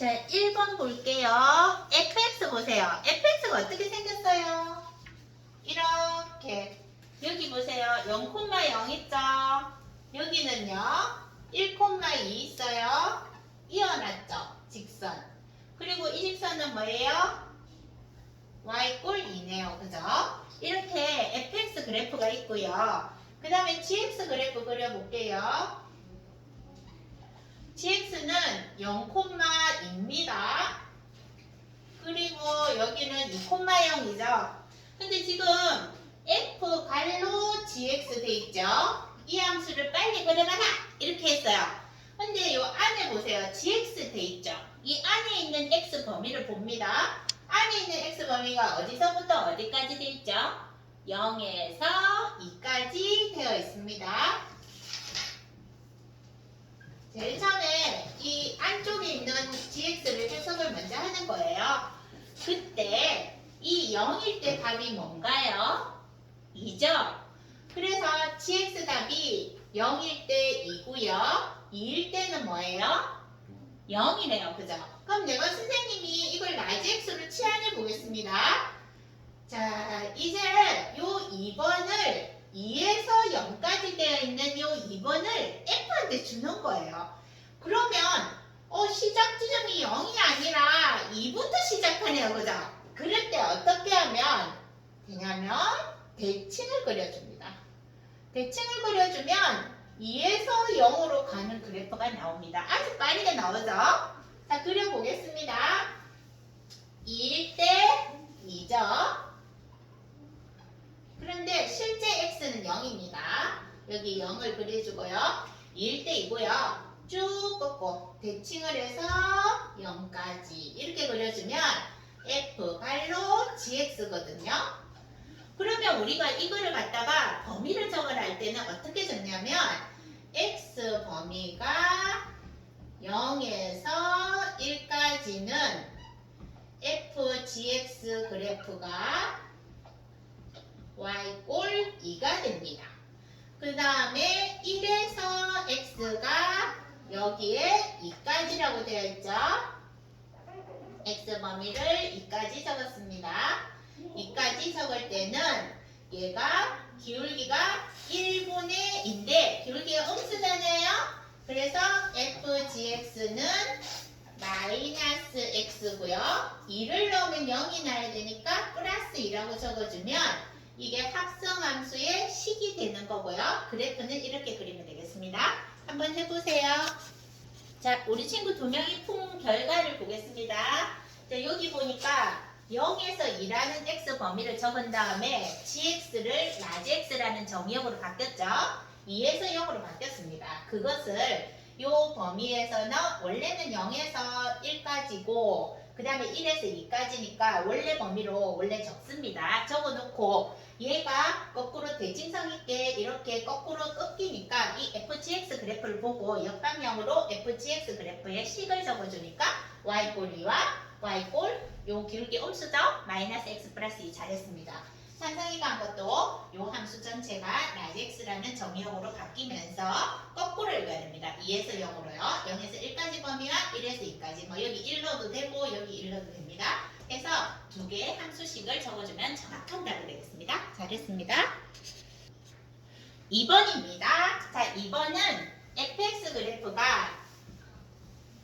자, 1번 볼게요. fx 보세요. fx가 어떻게 생겼어요? 이렇게. 여기 보세요. 0,0 있죠? 여기는요. 1,2 있어요. 이어놨죠? 직선. 그리고 이 직선은 뭐예요? y꼴 2네요. 그죠? 이렇게 fx 그래프가 있고요. 그 다음에 gx 그래프 그려볼게요. gx는 0,2입니다. 그리고 여기는 2,0이죠. 근데 지금 f 갈로 gx 돼 있죠. 이 함수를 빨리 그려봐라 이렇게 했어요. 근데 요 안에 보세요. gx 돼 있죠. 이 안에 있는 x 범위를 봅니다. 안에 있는 x 범위가 어디서부터 어디까지 돼 있죠? 0에서 2까지 되어 있습니다. 제일 처음에 이 안쪽에 있는 gx를 해석을 먼저 하는 거예요. 그때 이 0일 때 답이 뭔가요? 2죠? 그래서 gx 답이 0일 때 2고요. 2일 때는 뭐예요? 0이네요. 그죠? 그럼 내가 선생님이 이걸 라지 x로 치환해 보겠습니다. 자, 이제 요 2번을 2에서 0까지 되어 있는 요 2번을 f한테 주는 거예요. 그러면 시작 지점이 0이 아니라 2부터 시작하네요. 그죠? 그럴 때 어떻게 하면 되냐면 대칭을 그려줍니다. 대칭을 그려주면 2에서 0으로 가는 그래프가 나옵니다. 아주 빠르게 나오죠? 자, 그려보겠습니다. 2일 때 2죠? 그런데 실제 x는 0입니다. 여기 0을 그려주고요. 2일 때 2고요. 쭉 꺾고 대칭을 해서 0까지 이렇게 그려주면 f 갈로 gx거든요. 그러면 우리가 이거를 갖다가 범위를 적어낼 때는 어떻게 적냐면 x 범위가 0에서 1까지는 f gx 그래프가 y꼴 2가 됩니다. 그 다음에 1에서 x가 여기에 2까지라고 되어 있죠. x 범위를 2까지 적었습니다. 2까지 적을 때는 얘가 기울기가 1분의 2인데 기울기가 음수잖아요. 그래서 fgx는 마이너스 x고요. 2를 넣으면 0이 나야 되니까 플러스 2라고 적어주면 이게 합성함수의 식이 되는 거고요. 그래프는 이렇게 그리면 되겠습니다. 한번 해보세요. 자, 우리 친구 두 명이 푼 결과를 보겠습니다. 자, 여기 보니까 0에서 2라는 x 범위를 적은 다음에 gx를 라지 x라는 정의역으로 바뀌었죠. 2에서 0으로 바뀌었습니다. 그것을 이 범위에서는 원래는 0에서 1까지고 그 다음에 1에서 2까지니까 원래 범위로 원래 적습니다. 적어놓고 얘가 거꾸로 대칭성 있게 이렇게 거꾸로 꺾이니까 이 fgx 그래프를 보고 역방향으로 fgx 그래프의 식을 적어주니까 y꼴 2와 y꼴 요 기울기 음수죠? 마이너스 x 플러스 2 잘했습니다. 산성이가 한 것도 요 함수 전체가 라지 x라는 정의역으로 바뀌면서 거꾸로 읽어야 됩니다. 2에서 0으로요. 0에서 1까지 범위와 1에서 2까지 뭐 여기 1 넣어도 되고 여기 1 넣어도 됩니다. 그래서 두 개의 함수식을 적어주면 정확한 답이 되겠습니다. 잘했습니다. 2번입니다. 자, 2번은 fx 그래프가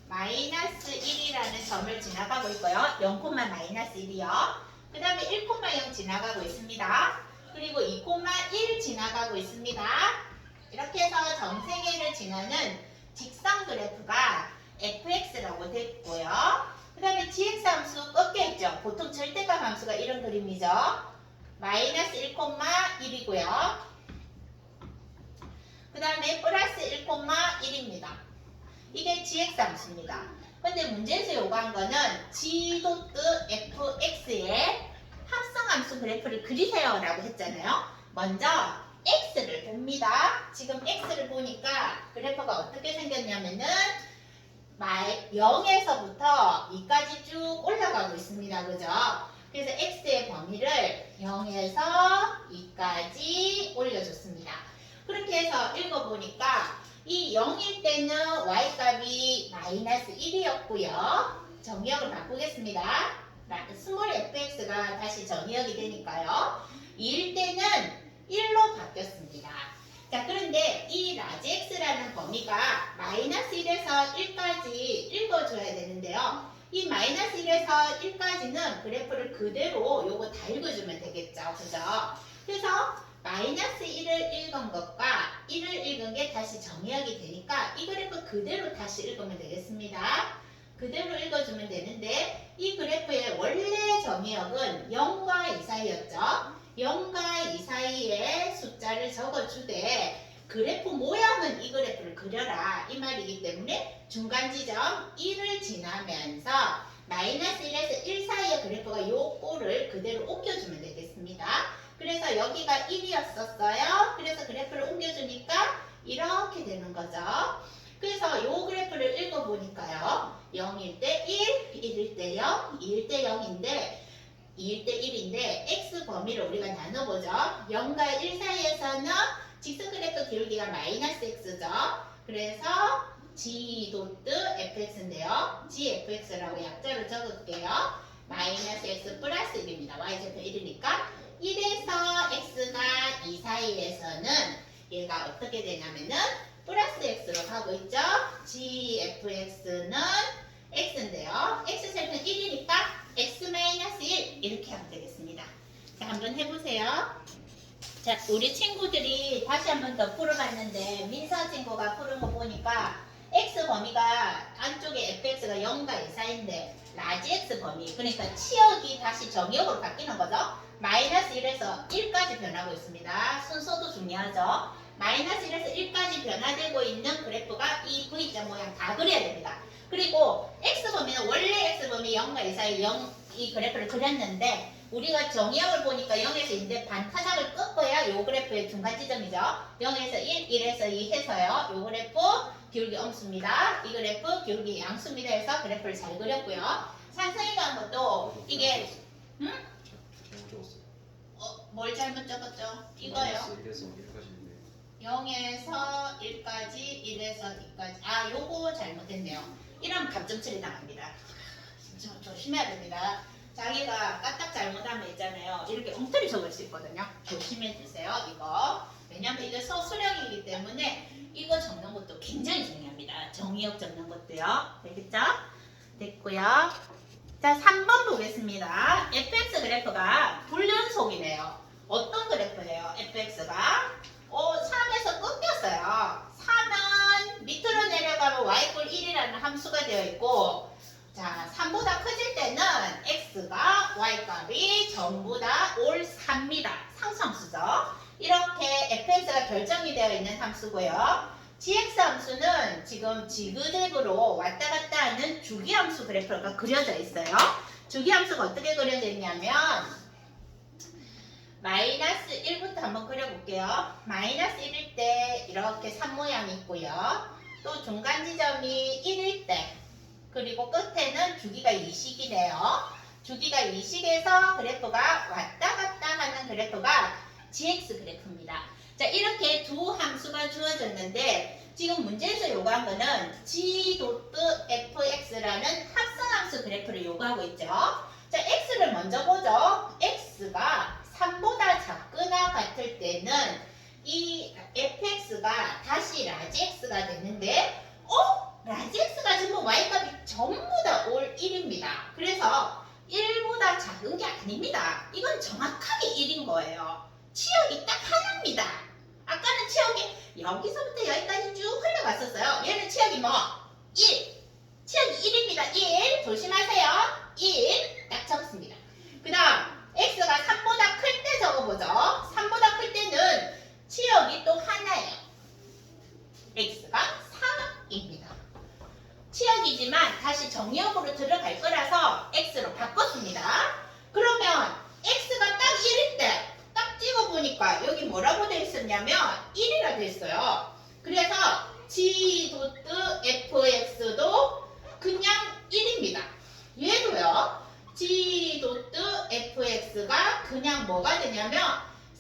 마이너스 1이라는 점을 지나가고 있고요. 0, 마이너스 1이요. 그 다음에 1,0 지나가고 있습니다. 그리고 2,1 지나가고 있습니다. 이렇게 해서 점세계를 지나는 직선 그래프가 fx라고 됐고요. 그 다음에 gx 함수 꺾여있죠. 보통 절대값 함수가 이런 그림이죠. 마이너스 1,1이고요. 그 다음에 플러스 1,1입니다. 이게 gx 함수입니다. 근데 문제에서 요구한 거는 g.fx의 합성함수 그래프를 그리세요 라고 했잖아요. 먼저 x를 봅니다. 지금 x를 보니까 그래프가 어떻게 생겼냐면은 0에서부터 2까지 쭉 올라가고 있습니다. 그죠? 그래서 x의 범위를 0에서 2까지 올려줬습니다. 그렇게 해서 읽어보니까 이 0일 때는 y값이 마이너스 1이었고요. 정의역을 바꾸겠습니다. 스몰 fx가 다시 정의역이 되니까요. 2일 때는 1로 바뀌었습니다. 자, 그런데 이 라지 x라는 범위가 마이너스 1에서 1까지 읽어줘야 되는데요. 이 마이너스 1에서 1까지는 그래프를 그대로 요거 다 읽어주면 되겠죠. 그죠? 그래서 마이너스 1을 읽은 것과 1을 읽은 게 다시 정의역이 되니까 이 그래프 그대로 다시 읽으면 되겠습니다. 그대로 읽어주면 되는데 이 그래프의 원래 정의역은 0과 2 사이였죠. 0과 2 사이에 숫자를 적어주되 그래프 모양은 이 그래프를 그려라 이 말이기 때문에 중간 지점 1을 지나면서 마이너스 1에서 1 사이의 그래프가 요 꼴을 그대로 옮겨주면 되겠습니다. 그래서 여기가 1이었었어요. 그래서 그래프를 옮겨주니까 이렇게 되는 거죠. 그래서 요 그래프를 읽어보니까요. 0일 때 1, 1일 때 0, 2일 때 0인데 2일 때 1인데 x 범위를 우리가 나눠보죠. 0과 1 사이에서는 직선 그래프 기울기가 마이너스 x죠. 그래서 g 도트 fx인데요. gfx라고 약자로 적을게요. 마이너스 x 플러스 1입니다. y좌표 1이니까 1에서 x가 2 사이에서는 얘가 어떻게 되냐면은 플러스 x로 가고 있죠. gfx는 x인데요. x절편 1이니까 x-1 이렇게 하면 되겠습니다. 자, 한번 해보세요. 자, 우리 친구들이 다시 한번 더 풀어봤는데 민서 친구가 푸른 거 보니까 x 범위가 안쪽에 fx가 0과 2 사이인데 라지 x 범위 그러니까 치역이 다시 정역으로 바뀌는 거죠. 마이너스 1에서 1까지 변하고 있습니다. 순서도 중요하죠. 마이너스 1에서 1까지 변화되고 있는 그래프가 이 V자 모양 다 그려야 됩니다. 그리고 x범위는 원래 x범위 0과 2 사이 0 이 그래프를 그렸는데 우리가 정의역을 보니까 0에서 2인데 반타작을 꺾어야 요 그래프의 중간 지점이죠. 0에서 1, 1에서 2 해서요. 요 그래프 기울기 엄수입니다. 이 그래프 기울기 양수입니다 해서 그래프를 잘 그렸고요. 산성이가 한 것도 이게 뭘 잘못 적었죠? 이거요. 0에서 1까지 1에서 2까지 요거 잘못했네요. 이러면 감점 처리 당합니다. 조심해야 됩니다. 자기가 까딱 잘못하면 있잖아요. 이렇게 엉터리 적을 수 있거든요. 조심해 주세요. 이거. 왜냐면 이게 서술형이기 때문에 이거 적는 것도 굉장히 중요합니다. 정의역 적는 것도요. 되겠죠? 됐고요. 자, 3번 보겠습니다. fx 그래프가 불연속이네요. 어떤 그래프예요? fx가 3에서 끊겼어요. 3은 밑으로 내려가면 y꼴 1이라는 함수가 되어 있고 자, 3보다 커질 때는 x가 y값이 전부 다 올 3입니다. 상수함수죠. 이렇게 fx가 결정이 되어 있는 함수고요. gx 함수는 지금 지그재그로 왔다 갔다 하는 주기함수 그래프가 그려져 있어요. 주기함수가 어떻게 그려져 있냐면 마이너스 1부터 한번 그려볼게요. 마이너스 1일 때 이렇게 산 모양이 있고요. 또 중간 지점이 1일 때 그리고 끝에는 주기가 2식이네요. 주기가 2식에서 그래프가 왔다 갔다 하는 그래프가 gx 그래프입니다. 자, 이렇게 두 함수가 주어졌는데 지금 문제에서 요구한 거는 g.fx라는 합성함수 그래프를 요구하고 있죠. 자, x를 먼저 보죠. x가 3보다 작거나 같을 때는 이 fx가 다시 라지 x가 되는데 라지 x가 전부 y값이 전부 다 올 1입니다. 그래서 1보다 작은 게 아닙니다. 이건 정확하게 1인 거예요. 치역이 딱 하나입니다. 아까는 치역이 여기서부터 여기까지 쭉 흘러갔었어요. 얘는 치역이 1. 치역이 1입니다. 1. 조심하세요. 1. 딱 적습니다. 그 다음 x가 3보다 클 때 적어보죠. 3보다 클 때는 치역이 또 하나예요. x가 3입니다. 치역이지만 다시 정의역으로 들어갈 거라서 x로 바꿨습니다. 그러면 x가 딱 1일 때 딱 찍어보니까 여기 뭐라고 되어 있었냐면 1이라 되어 있어요. 그래서 g.fx도 그냥 1입니다. 얘도요. g.fx가 그냥 뭐가 되냐면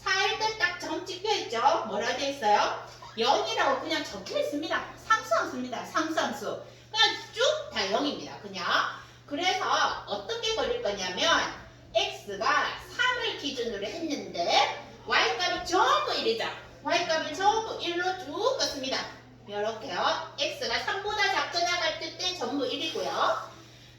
4일 때 딱 점 찍혀있죠. 뭐라 되어 있어요? 0이라고 그냥 적혀있습니다. 상수함수입니다. 상수함수. 그냥 쭉 다 0입니다. 그냥. 그래서 어떻게 그릴 거냐면 x가 3을 기준으로 했는데 y값이 전부 1이죠. y값을 전부 1로 쭉 껐습니다. 이렇게요. x가 3보다 작거나 같을 때 전부 1이고요.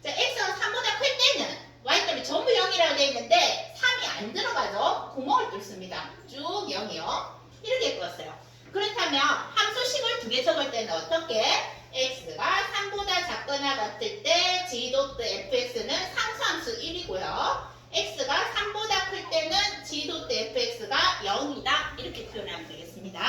자, x가 3보다 클 때는 y값이 전부 0이라고 되어 있는데 3이 안 들어가죠. 구멍을 뚫습니다. 쭉 0이요. 이렇게 껐어요. 그렇다면 함수식을 두 개 적을 때는 어떻게? x가 3보다 작거나 같을 때 g.fx는 상수함수 1이고요. x가 3보다 클 때는 g.fx가 0이다. 이렇게 표현하면 되겠습니다.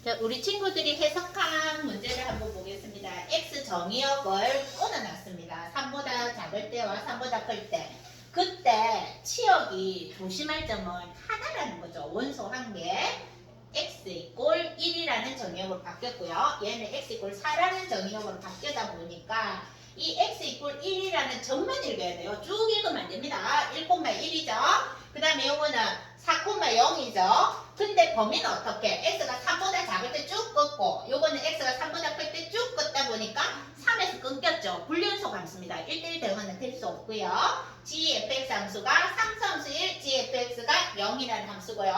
자, 우리 친구들이 해석한 문제를 한번 보겠습니다. x 정의역을 끊어놨습니다. 3보다 작을 때와 3보다 클 때. 그때 치역이 조심할 점은 하나라는 거죠. 원소 한 개. x 이꼴 1이라는 정의역으로 바뀌었고요. 얘는 x 이꼴 4라는 정의역으로 바뀌다 보니까 이 x 이꼴 1이라는 점만 읽어야 돼요. 쭉 읽으면 안 됩니다. 1,1이죠. 그 다음에 요거는 4,0이죠. 근데 범위는 어떻게? x가 3보다 작을 때 쭉 껐고 요거는 x가 3보다 클 때 쭉 껐다 보니까 3에서 끊겼죠. 불연속 함수입니다. 1대1 대응은 될 수 없고요. gfx 함수가 상수함수 1, gfx가 0이라는 함수고요.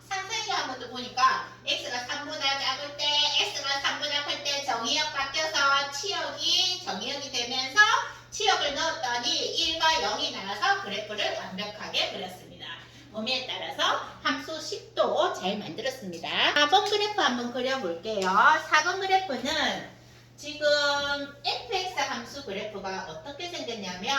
상세히 한 것도 보니까 x가 3보다 작을 때, x가 3보다 클 때 정의역 바뀌어서 치역이 정의역이 되면서 치역을 넣었더니 1과 0이 나와서 그래프를 완벽하게 그렸습니다. 범위에 따라서 함수식도 잘 만들었습니다. 4번 그래프 한번 그려볼게요. 4번 그래프는 지금 fx 함수 그래프가 어떻게 생겼냐면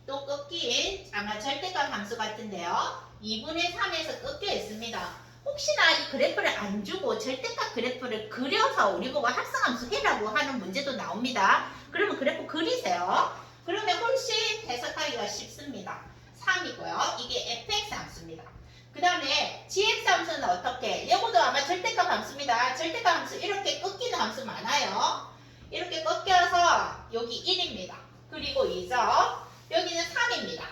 또 꺾인 아마 절대값 함수 같은데요. 2분의 3에서 꺾여 있습니다. 혹시나 이 그래프를 안 주고 절대값 그래프를 그려서 우리 보고 합성함수 해라고 하는 문제도 나옵니다. 그러면 그래프 그리세요. 그러면 훨씬 해석하기가 쉽습니다. 3이고요. 이게 fx 함수입니다. 그 다음에 gx 함수는 어떻게? 이것도 아마 절대값 함수입니다. 절대값 함수 이렇게 꺾이는 함수 많아요. 이렇게 꺾여서 여기 1입니다. 그리고 2죠. 여기는 3입니다.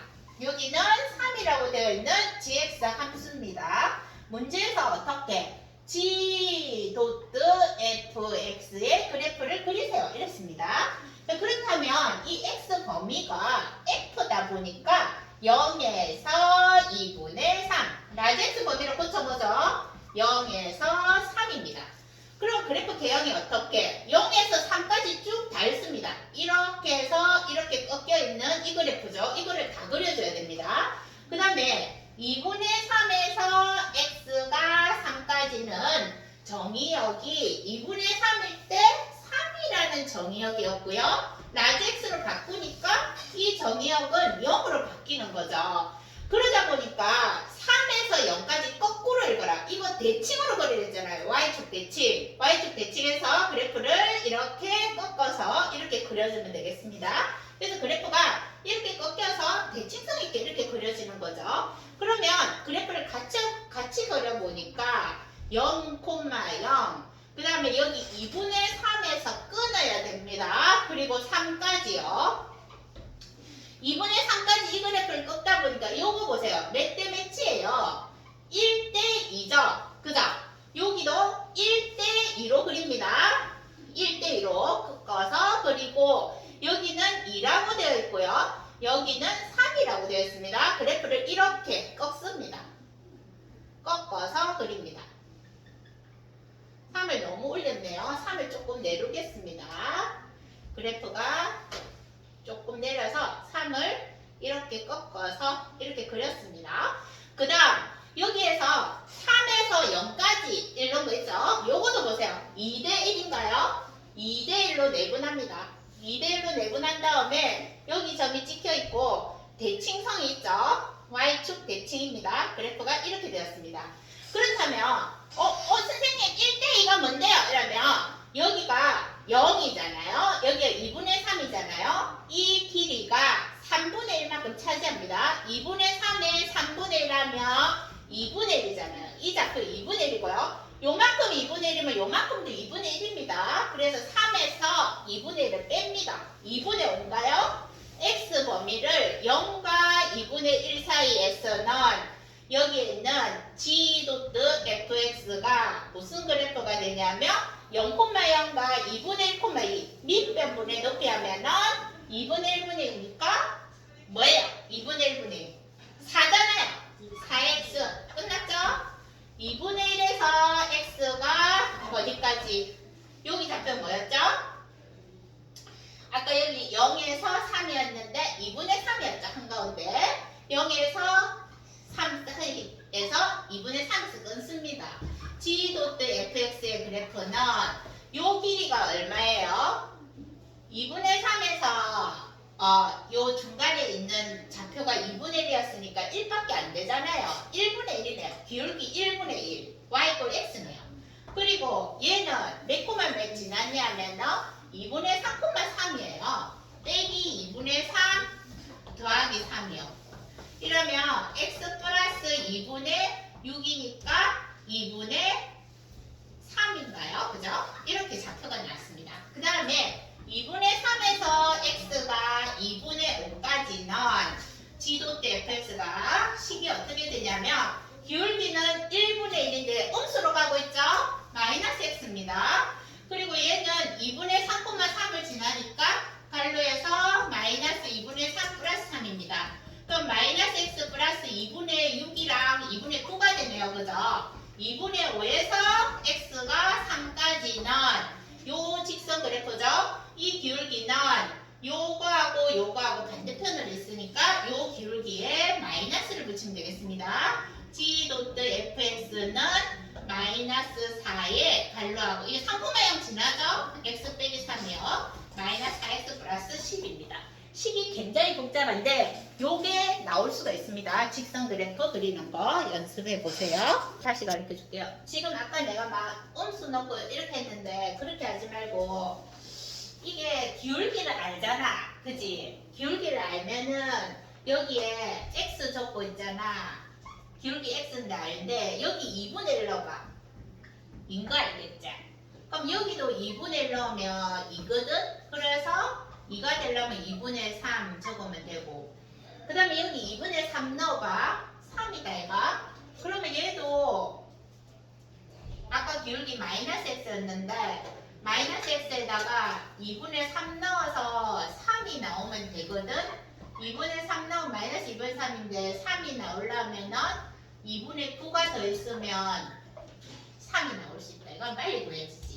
여기는 3이라고 되어 있는 gx 함수입니다. 문제에서 어떻게? g.fx의 그래프를 그리세요. 이랬습니다. 그렇다면 이 x 범위가 f다 보니까 0에서 2분의 3 라지엑스 범위로 고쳐보죠. 0에서 3입니다. 그럼 그래프 개형이 어떻게? 0에서 3까지 쭉 다 있습니다. 이렇게 해서 이렇게 꺾여 있는 이 그래프죠. 이거를 다 그려줘야 됩니다. 그 다음에 2분의 3에서 x가 3까지는 정의역이 2분의 3일 때 3이라는 정의역이었고요. 라지 x로 바꾸니까 이 정의역은 0으로 바뀌는 거죠. 그러다 보니까 3에서 0까지 거꾸로 읽어라. 이거 대칭으로 그려야 되잖아요. y축 대칭. y축 대칭해서 그래프를 이렇게 꺾어서 이렇게 그려주면 되겠습니다. 그래서 그래프가 이렇게 꺾여서 대칭성 있게 이렇게 그려지는 거죠. 그러면 그래프를 같이 그려보니까 0,0 그 다음에 여기 2분의 3에서 끊어야 됩니다. 그리고 3까지요. 2분의 3까지 이 그래프를 꺾다 보니까 요거 보세요. 몇 대 몇이에요? 1대2죠. 그죠? 여기도 1대2로 그립니다. 1대2로 꺾어서 그리고 여기는 2라고 되어 있고요. 여기는 3이라고 되어 있습니다. 그래프를 이렇게 꺾습니다. 꺾어서 그립니다. 3을 너무 올렸네요. 3을 조금 내리겠습니다. 그래프가 조금 내려서 3을 이렇게 꺾어서 이렇게 그렸습니다. 그 다음 여기에서 3에서 0까지 이런 거 있죠? 요것도 보세요. 2대1인가요? 2대1로 내분합니다. 2대1로 내분한 다음에 여기 점이 찍혀있고 대칭성이 있죠? Y축 대칭입니다. 그래프가 이렇게 되었습니다. 그렇다면 선생님 1대2가 뭔데요? 이러면 여기가 0이잖아요. 여기가 2분의 3이잖아요. 이 길이가 3분의 1만큼 차지합니다. 2분의 3에 3분의 1하면 2분의 1이잖아요. 이 좌표 2분의 1이고요. 요만큼 2분의 1이면 요만큼도 2분의 1입니다. 그래서 3에서 2분의 1을 뺍니다. 2분의 5인가요? x 범위를 0과 2분의 1 사이에서는 여기에 있는 g.fx가 무슨 그래프가 되냐면 0,0과 2분의 1,2 밑변분의 높이 하면은 2분의 1분의 2니까 뭐예요? 2분의 1분의 1. 4잖아요. 4x. 끝났죠? 2분의 1에서 x가 어디까지? 여기 좌표 뭐였죠? 아까 여기 0에서 3이었는데 2분의 3이었죠. 한가운데. 0에서 3 사이에서 2분의 3x 끊습니다. G도트 fx의 그래프는 요 길이가 얼마예요? 2분의 3에서 요 중간에 있는 좌표가 2분의 1이었으니까 1밖에 안 되잖아요. 1분의 1이네요. 기울기 1분의 1. y 꼴 x네요. 그리고 얘는 몇 코만 몇 지났냐면은 2분의 3,3이에요. 빼기 2분의 3 더하기 3이요. 이러면 x 플러스 2분의 6이니까 2분의 3인가요? 그죠? 이렇게 좌표가 나왔습니다. 그 다음에 2분의 3에서 x가 2분의 5까지는 G도트 fx가 식이 어떻게 되냐면 기울기는 1분의 1인데 음수로 가고 있죠? 마이너스 x입니다. 그리고 얘는 2분의 3,3을 지나니까 갈로에서 마이너스 2분의 3 플러스 3입니다. 그럼 마이너스 x 플러스 2분의 6이랑 2분의 9가 되네요. 그죠? 2분의 5에서 x가 3까지는 요 직선 그래프죠? 이 기울기는 요거하고 요거하고 반대편으로 있으니까 요 기울기에 마이너스를 붙이면 되겠습니다. G도트 fx는 마이너스 4에 갈로하고 이게 3,0 지나죠? x 빼기 3이요. 마이너스 4x 플러스 10입니다. 식이 굉장히 복잡한데 요게 나올 수가 있습니다. 직선 그래프 그리는 거 연습해 보세요. 다시 가르쳐 줄게요. 지금 아까 내가 막 음수 넣고 이렇게 했는데 그렇게 하지 말고 이게 기울기를 알잖아. 그지? 기울기를 알면은 여기에 x 적고 있잖아. 기울기 x인데 알는데 여기 2분의 1 넣어봐. 인 거 알겠지? 그럼 여기도 2분의 1 넣으면 2거든? 그래서 2가 되려면 2분의 3 적으면 되고 그 다음에 여기 2분의 3 넣어봐. 3이다 얘가. 그러면 얘도 아까 기울기 마이너스 x였는데 마이너스 x에다가 2분의 3 넣어서 3이 나오면 되거든. 2분의 3 넣으면 마이너스 2분의 3인데 3이 나오려면은 2분의 9가 더 있으면 3이 나올 수 있다. 이건 빨리 구해야지.